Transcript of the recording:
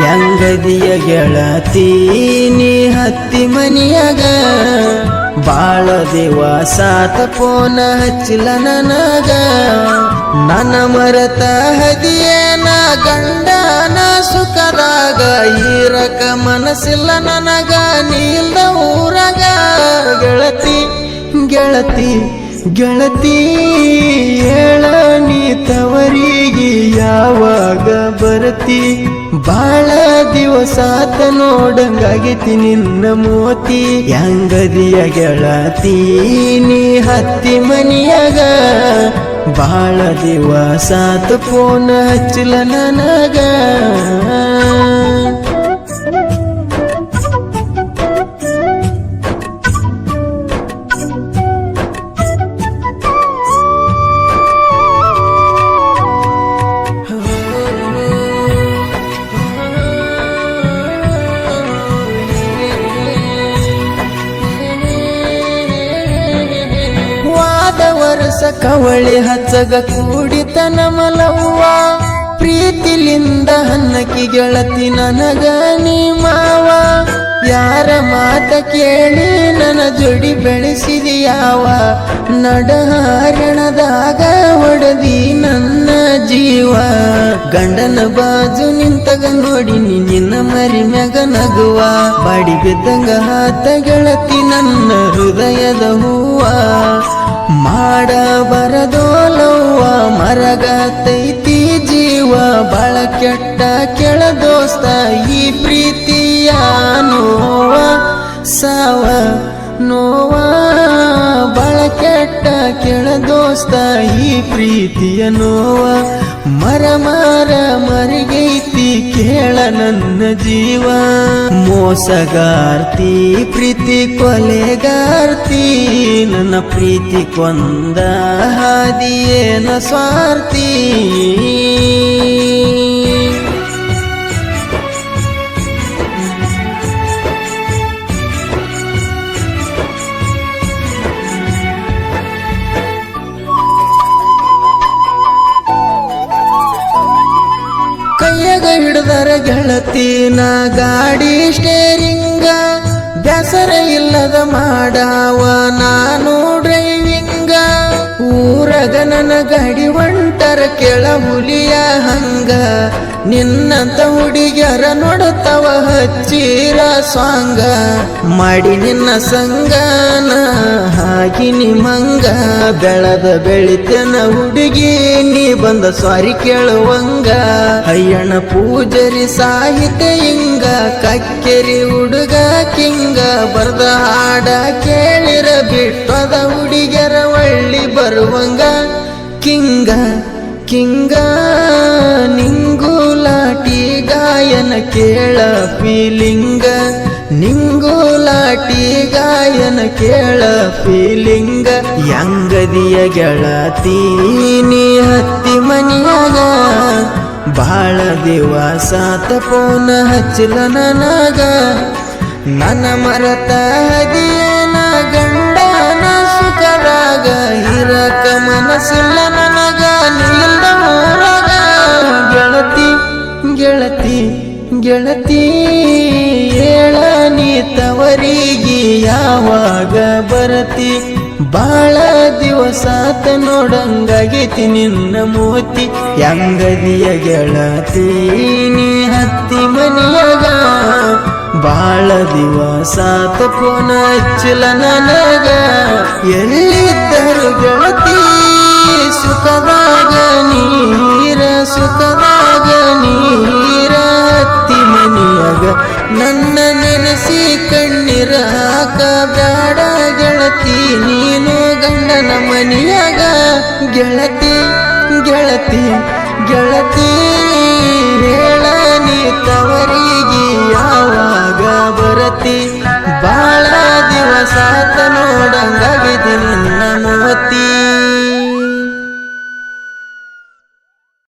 ಹೆಂಗದಿಯ ಗೆಳತಿ ನೀ ಹತ್ತಿ ಮನಿಯಾಗ ಬಾಳ ದಿವಸಾತ ಫೋನ ಹಚ್ಚಿಲ್ಲ ನನಗ ನನ್ನ ಮರತ ಹದಿಯೇನ ಗಂಡನ ಸುಖದಾಗ ಈರಕ ಮನಸ್ಸಿಲ್ಲ ನನಗ ನೀಲ್ದ ಊರಾಗ ಗೆಳತಿ ಗೆಳತಿ ಗೆಳತಿ ಹೇಳ ನೀ ತವರಿಗೆ ಯಾವಾಗ ಬರತಿ ಬಾಳ ದಿವಸಾತ ನೋಡಂಗಾಗೈತಿ ನಿನ್ನ ಮೋತಿ ಹೆಂಗದಿಯ ಗೆಳತಿ ನೀ ಹತ್ತಿ ಮನಿಯಾಗ ಬಾಳ ದಿವಸಾತ ಫೋನ ಹಚ್ಚಿಲ್ಲ ನನಗ ವರ್ಷ ಕವಳಿ ಹಚ್ಚಗ ಕೂಡಿತನ ಮಲವ್ವ ಪ್ರೀತಿಲಿಂದ ಹನ್ನಕಿ ಗೆಳತಿ ನನಗ ನೀ ಮಾವ ಯಾರ ಮಾತ ಕೇಳಿ ನನ್ನ ಜೋಡಿ ಬೆಳೆಸಿದಿ ಯಾವ ನಡಹಾರಣದಾಗ ಹೊಡೆದಿ ನನ್ನ ಜೀವ ಗಂಡನ ಬಾಜು ನಿಂತಗ ನೋಡಿ ನಿನ್ನ ಮರಿ ಮ್ಯಾಗ ನಗುವ ಬಾಡಿ ಬಿದ್ದಂಗ ಹಾತ ಗೆಳತಿ ನನ್ನ ಹೃದಯದ ಹೂವ ಮಾಡ ಬರದೋಲವ್ವ ಮರಗತೈತಿ ಜೀವ ಬಾಳ ಕೆಟ್ಟ ಕೆಳ ದೋಸ್ತ ಈ ಪ್ರೀತಿಯ ನೋವ ಸಾವ ನೋವ ಬಾಳ ಕೆಟ್ಟ ಕೆಳ ದೋಸ್ತ ಈ ಪ್ರೀತಿಯ ನೋವ ಮರ ಮರಿಗೈತಿ ಕೇಳ ನನ್ನ ಜೀವ ಮೋಸಗಾರ್ತಿ ಪ್ರೀತಿ ಕೊಲೆಗಾರ್ತಿ ನನ್ನ ಪ್ರೀತಿ ಕೊಂದ ಹಾದಿಯೇನ ಸ್ವಾರ್ಥಿ ಕೈಯಾಗ ಹಿಡ್ದರ ಗೆಳತಿನ ಗಾಡಿ ಸ್ಟೇರಿಂಗ ಬ್ಯಾಸರ ಇಲ್ಲದ ಮಾಡಾವ ನಾನು ಡ್ರೈವಿಂಗ ಊರಗ ನನ್ನ ಗಾಡಿ ಹೊಂಟರ ಕೆಳ ಹುಲಿಯ ಹಂಗ ನಿನ್ನಂತ ಹುಡುಗ್ಯಾರ ನೋಡುತ್ತವ ಹಚ್ಚಿರ ಸ್ವಾಂಗ ಮಾಡಿ ನಿನ್ನ ಸಂಗನ ಹಾಕಿ ನಿಮಂಗ ಬೆಳದ ಬೆಳಿತನ ಹುಡುಗಿ ನೀ ಬಂದ ಸ್ವಾರಿ ಕೇಳುವಂಗ ಅಯ್ಯಣ ಪೂಜರಿ ಸಾಹಿತ್ಯ ಹಿಂಗ ಕಕ್ಕೆರಿ ಹುಡುಗ ಕಿಂಗ ಬರ್ದ ಹಾಡ ಕೇಳಿರ ಬಿಟ್ಟದ ಹುಡುಗ್ಯರ ಒಳ್ಳಿ ಬರುವಂಗ ಕಿಂಗ ಕಿಂಗ ನಿಂಗುಲಾಟಿ ಗಾಯನ ಕೇಳ ಫೀಲಿಂಗ ನಿಂಗುಲಾಟಿ ಗಾಯನ ಕೇಳ ಫೀಲಿಂಗ ಹೆಂಗದಿಯ ಗೆಳತಿ ನೀ ಹತ್ತಿ ಮನಿಯಾಗ ಬಾಳ ದಿವಸಾತ ಫೋನ ಹಚ್ಚಿಲ್ಲ ನನಗ ನನ್ನ ಮರತ ಹದಿಯೇನ ಗಂಡನ ಸುಖದಾಗ ಇರಕ ಮನಸ್ಸಿಲ್ಲ ನನಗ ನಿಲ್ದ ಊರಾಗ ಗೆಳತಿ ಗೆಳತಿ ಗೆಳತಿ ಹೇಳ ನೀ ತವರಿಗೆ ಯಾವಾಗ ಬರತಿ ಬಾಳ ದಿವಸಾತ ನೋಡಂಗಾಗೈತಿ ನಿನ್ನ ಮೋತಿ ಹೆಂಗದಿಯ ಗೆಳತಿ ನೀ ಹತ್ತಿ ಮನಿಯಾಗ ಬಾಳ ದಿವಸಾತ ಫೋನ ಹಚ್ಚಿಲ್ಲ ನನಗ ಎಲ್ಲಿದ್ದರು ಗೆಳತಿ ಸುಖದಾಗ ನೀರ ಸುಖದಾಗ ನೀರ ಹತ್ತಿ ಮನಿಯಾಗ ನನ್ನ ನೆನೆಸಿ ಕಣ್ಣೀರ ಹಾಕ ಬ್ಯಾಡ ಗೆಳತಿ ನೀನು ಗಂಡನ ಮನಿಯಾಗ ಗೆಳತಿ ಗೆಳತಿ ಗೆಳತಿ